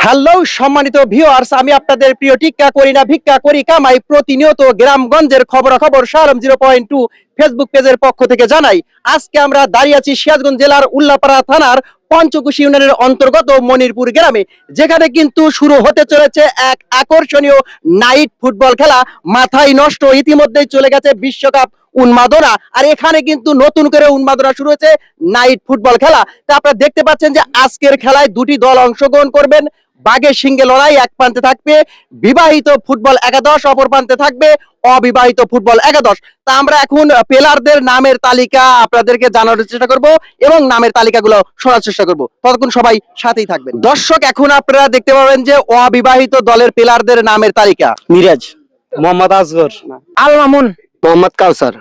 Hello সম্মানিত viewers, আমি আপনাদের প্রিয় টিক্কা করি না ভিক্ষা করি কামাই প্রতিনিয়ত গ্রামগঞ্জের খবরাখবর শালম 0.2 ফেসবুক পেজের পক্ষ থেকে জানাই। আজকে আমরা দাঁড়িয়ে আছি সিরাজগঞ্জ জেলার উল্লাপাড়া থানার পঞ্চকুশি ইউনিয়নের অন্তর্গত মনিরপুর গ্রামে, যেখানে কিন্তু শুরু হতে চলেছে এক আকর্ষণীয় নাইট ফুটবল খেলা। মাথায় নষ্ট, ইতিমধ্যেই চলে গেছে বিশ্বকাপ উন্মাদনা, আর এখানে কিন্তু নতুন করে উন্মাদনা শুরু হয়েছে নাইট ফুটবল খেলা। তা আপনারা দেখতে পাচ্ছেন যে আজকের খেলায় দুটি দল অংশগ্রহণ করবেন। বাঘের সিংহে লড়াই, এক প্রান্তে থাকবে বিবাহিত ফুটবল একাদশ, অপর প্রান্তে থাকবে অবিবাহিত ফুটবল একাদশ। তা আমরা এখন প্লেয়ারদের নামের তালিকা আপনাদেরকে জানানোর চেষ্টা করব এবং নামের তালিকাগুলো শোনার চেষ্টা করব, ততক্ষণ সবাই সাথেই থাকবেন। দর্শক, এখন আপনারা দেখতে পাবেন যে অবিবাহিত দলের প্লেয়ারদের নামের তালিকা। মিরাজ, মোহাম্মদ আসগর, আল মামুন, মোহাম্মদ কাউসার,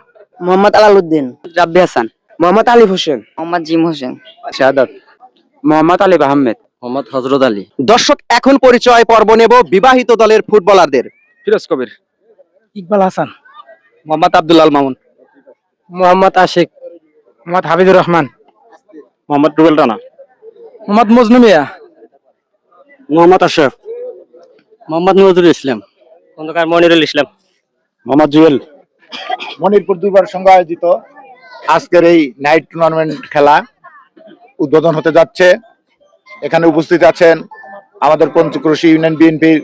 মোহাম্মদ আলালউদ্দিন, রাব্বি হাসান, মোহাম্মদ আলিফ হোসেন, মোহাম্মদ জিম হোসেন, শাহাদাত, মোহাম্মদ আলিফ আহমেদ, মোহাম্মদ হযরত আলী, দর্শক, এখন পরিচয় পর্ব নেব বিবাহিত দলের ফুটবলারদের। ফিরোজ কবির, ইকবাল হাসান, মোহাম্মদ আব্দুল মামুন, মোহাম্মদ আশিক, মোহাম্মদ হাবিবুর রহমান, মোহাম্মদ রুবেল রানা, মোহাম্মদ মজনু মিয়া, মোহাম্মদ আশরাফ, মোহাম্মদ নজরুল ইসলাম, খন্দকার মনিরুল ইসলাম, মোহাম্মদ জুয়েল। মনিরপুর দুইবার সঙ্গে আয়োজিত আজকের এই নাইট টুর্নামেন্ট খেলা উদ্বোধন হতে যাচ্ছে। এখানে উপস্থিত আছেন আমাদের পঞ্চক্রোশী ইউনিয়ন বিএনপির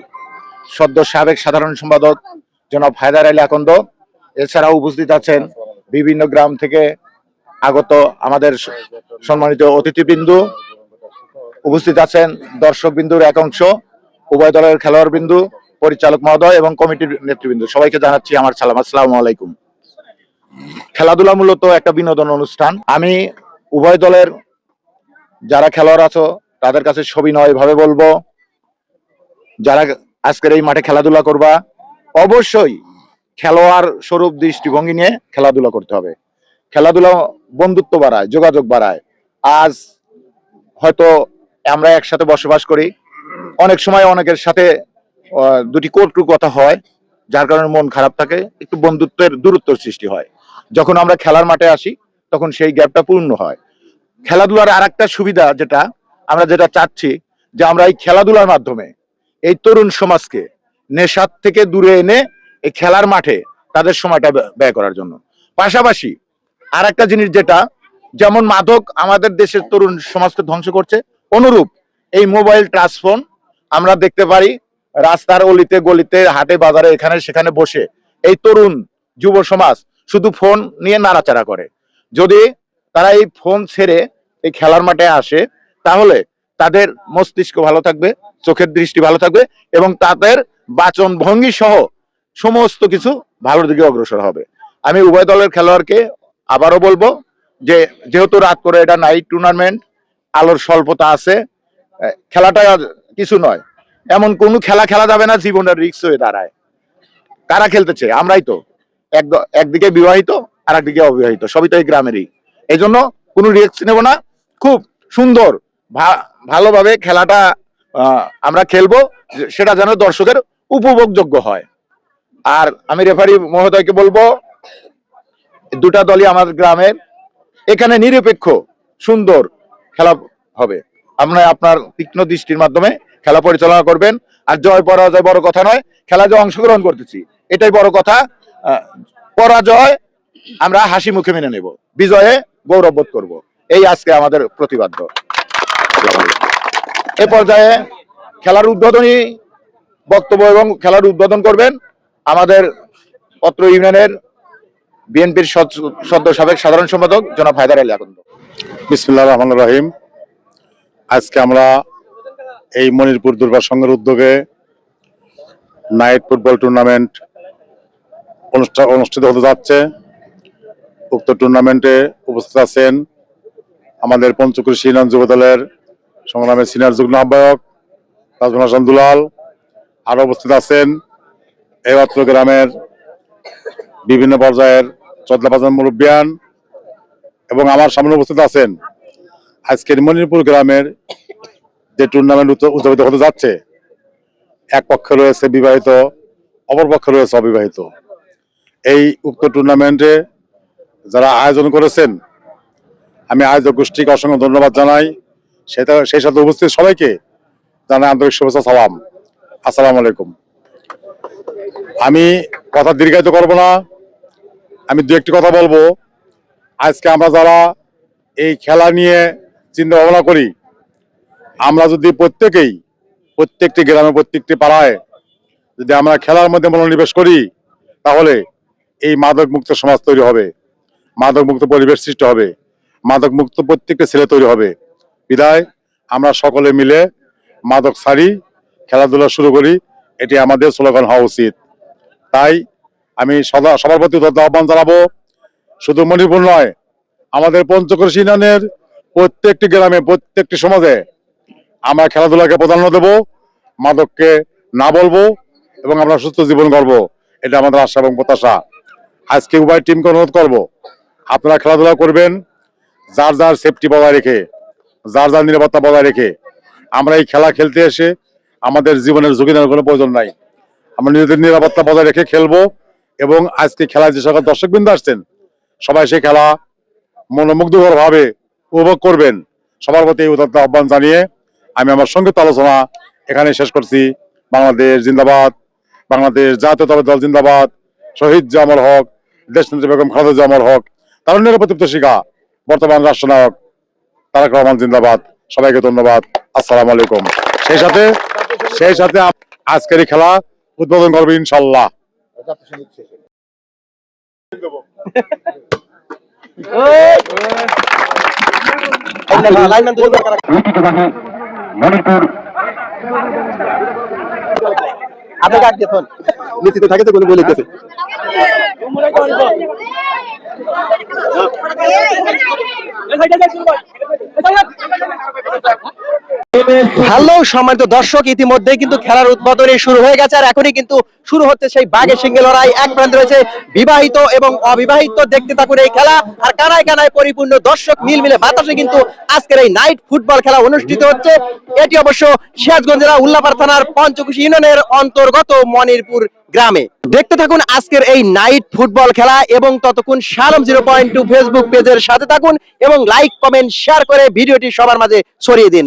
সদ্য সাবেক সাধারণ সম্পাদক জনাব হায়দার আলী আকন্দ। এছাড়াও উপস্থিত আছেন বিভিন্ন গ্রাম থেকে আগত আমাদের সম্মানিত অতিথিবৃন্দু, উপস্থিত আছেন দর্শক বিন্দুর এক অংশ, উভয় দলের খেলোয়াড় বিন্দু, পরিচালক মহোদয় এবং কমিটির নেতৃবৃন্দ, সবাইকে জানাচ্ছি আমার সালাম, আসসালামু আলাইকুম। খেলাধুলা মূলত একটা বিনোদন অনুষ্ঠান। আমি উভয় দলের যারা খেলোয়াড় আছো তাদের কাছে সবিনয় ভাবে বলবো, যারা আজকের এই মাঠে খেলাধুলা করবা অবশ্যই খেলোয়াড় স্বরূপ দৃষ্টিভঙ্গি নিয়ে খেলাধুলা করতে হবে। খেলাধুলা বন্ধুত্ব বাড়ায়, যোগাযোগ বাড়ায়। আজ হয়তো আমরা একসাথে বসবাস করি, অনেক সময় অনেকের সাথে দুটি কটু কথা হয়, যার কারণে মন খারাপ থাকে, একটু বন্ধুত্বের দূরত্বের সৃষ্টি হয়। যখন আমরা খেলার মাঠে আসি তখন সেই গ্যাপটা পূর্ণ হয়। খেলাধুলার আর একটা সুবিধা যেটা আমরা চাচ্ছি, যে আমরা এই খেলাধুলার মাধ্যমে এই তরুণ সমাজকে নেশার থেকে দূরে এনে এই খেলার মাঠে তাদের সময়টা ব্যয় করার জন্য। পাশাপাশি আর একটা জিনিস যেটা, যেমন মাদক আমাদের দেশের তরুণ সমাজকে ধ্বংস করছে, অনুরূপ এই মোবাইল টাচফোন আমরা দেখতে পারি রাস্তার অলিতে গলিতে, হাটে বাজারে, এখানে সেখানে বসে এই তরুণ যুব সমাজ শুধু ফোন নিয়ে নাড়াচাড়া করে। যদি তারা এই ফোন ছেড়ে এই খেলার মাঠে আসে তাহলে তাদের মস্তিষ্ক ভালো থাকবে, চোখের দৃষ্টি ভালো থাকবে এবং তাদের বাচন ভঙ্গি সহ সমস্ত কিছু ভালোর দিকে অগ্রসর হবে। আমি উভয় দলের খেলোয়াড়কে আবারও বলবো যে যেহেতু রাত করে এটা নাইট টুর্নামেন্ট, আলোর স্বল্পতা আছে, খেলাটা কিছু নয়, এমন কোনো খেলা খেলা যাবে না জীবনের রিস্ক হয়ে দাঁড়ায়। কারা খেলতেছে? আমরাই তো। একদিকে বিবাহিত আর একদিকে অবিবাহিত, সবই তো এই গ্রামেরই। এই জন্য কোনো রিস্ক নেব না, খুব সুন্দর ভালোভাবে খেলাটা আমরা খেলবো, সেটা যেন দর্শকের উপভোগযোগ্য হয়। আর আমি রেফারি মহোদয়কে বলবো, দুটা দলই আমাদের গ্রামের, এখানে নিরপেক্ষ সুন্দর খেলা হবে। আপনার তীক্ষ্ণ দৃষ্টির মাধ্যমে খেলা পরিচালনা করবেন। আর জয় পরাজয় বড় কথা নয়, খেলা যে অংশগ্রহণ করতেছি এটাই বড় কথা। পরাজয় আমরা হাসি মুখে মেনে নেব, বিজয়ে গৌরব বোধ করবো, এই আজকে আমাদের প্রতিবাদ্য। এ পর্যায়ে খেলার উদ্বোধনী বক্তব্য এবং খেলার উদ্বোধন করবেন আমাদের পত্র ইউনিয়নের বিএনপির সদ্য সাবেক সাধারণ সম্পাদক জনাব হায়দার আলী আকন্দ। বিসমিল্লাহির রহমানির রহিম। আজকে আমরা এই মনিরপুর দুর্বার সংঘের উদ্যোগে নাইট ফুটবল টুর্নামেন্ট অনুষ্ঠিত হতে যাচ্ছে। উক্ত টুর্নামেন্টে উপস্থিত আছেন আমাদের পঞ্চক্রোশী ইউনিয়ন যুব দলের সংগ্রামের সিনিয়র যুগ্ম আহ্বায়ক তাজমুল হাসান দুলাল। আরো উপস্থিত আছেন এই অত্র গ্রামের বিভিন্ন পর্যায়ের চদলাবাজার মুরব্বিয়ান এবং আমার সামনে উপস্থিত আছেন আজকের মনিরপুর গ্রামের যে টুর্নামেন্ট উদযাপিত হতে যাচ্ছে। এক পক্ষে রয়েছে বিবাহিত, অপর পক্ষে রয়েছে অবিবাহিত। এই উক্ত টুর্নামেন্টে যারা আয়োজন করেছেন আমি আয়োজক গোষ্ঠীকে অসংখ্য ধন্যবাদ জানাই। সেই সাথে উপস্থিত সবাইকে জানাই আন্তরিক শুভেচ্ছা সালাম। আসসালামু আলাইকুম। আমি কথা দীর্ঘায়িত করব না, আমি দু একটি কথা বলবো। আজকে আমরা যারা এই খেলা নিয়ে চিন্তা ভাবনা করি, আমরা যদি প্রত্যেকটি গ্রামে প্রত্যেকটি পাড়ায় যদি আমরা খেলার মধ্যে মনোনিবেশ করি, তাহলে এই মাদক মুক্ত সমাজ তৈরি হবে, মাদক মুক্ত পরিবেশ সৃষ্টি হবে, মাদক মুক্ত প্রত্যেকটা ছেলে তৈরি হবে। বিদায় আমরা সকলে মিলে মাদক ছাড়ি, খেলাধুলা শুরু করি, এটি আমাদের স্লোগান হওয়া উচিত। তাই আমি সবার প্রতি আহ্বান জানাবো, শুধু মণিপুর নয়, আমাদের পঞ্চক্রোশী ইউনিয়নের প্রত্যেকটি গ্রামে প্রত্যেকটি সমাজে আমরা খেলাধুলাকে প্রাধান্য দেব, মাদককে না বলবো এবং আমরা সুস্থ জীবন গড়ব, এটা আমাদের আশা এবং প্রত্যাশা। আজকে উভয় টিমকে অনুরোধ করবো, আপনারা খেলাধুলা করবেন যার যার সেফটি বজায় রেখে, যার যার নিরাপত্তা বজায় রেখে। আমরা এই খেলা খেলতে এসে আমাদের জীবনের ঝুঁকি নেওয়ার কোনো প্রয়োজন নাই। আমরা নিজেদের নিরাপত্তা বজায় রেখে খেলবো এবং আজকে খেলায় যে সকল দর্শকবৃন্দ আসছেন, সবাই সেই খেলা মনোমুগ্ধকর ভাবে উপভোগ করবেন। সবার প্রতি উদাত্ত আহ্বান জানিয়ে আমি আমার সংক্ষিপ্ত আলোচনা এখানে শেষ করছি। বাংলাদেশ জিন্দাবাদ, বাংলাদেশ জাতীয়তাবাদী দল জিন্দাবাদ, শহীদ জামাল হক, দেশনেত্রী বেগম খালেদা জিয়া অমর হক, তারুণ্যের প্রদীপ্ত শিখা বর্তমান রাষ্ট্রনায়ক তারেক রহমান জিন্দাবাদ। সবাইকে ধন্যবাদ। আসসালামু আলাইকুম। সেই সাথে আজকের এই খেলা উদ্বোধন করবে ইনশাল্লাহ। নিশ্চিত থাকে তো কোনো বলিতেছে। হ্যালো সম্মানিত দর্শক, ইতিমধ্যে কিন্তু খেলার উদ্বোধনী শুরু হয়ে গেছে, আর এখনই কিন্তু শুরু হচ্ছে সেই বাঘের সিংহে লড়াই। এক প্রান্তে রয়েছে বিবাহিত এবং অবিবাহিত, দেখতে থাকুন এই খেলা। আর কানায় কানায় পরিপূর্ণ দর্শক মিলমিলে বাতাসে কিন্তু আজকের এই নাইট ফুটবল খেলা অনুষ্ঠিত হচ্ছে। এটি অবশ্য সিরাজগঞ্জ জেলা উল্লাপাড়া থানার পঞ্চকুশী ইউনিয়নের অন্তর্গত মনিরপুর গ্রামে। দেখতে থাকুন আজকের এই নাইট ফুটবল খেলা এবং ততক্ষণ শালম 0.2 ফেসবুক পেজের সাথে থাকুন এবং লাইক কমেন্ট শেয়ার করে ভিডিওটি সবার মাঝে ছড়িয়ে দিন।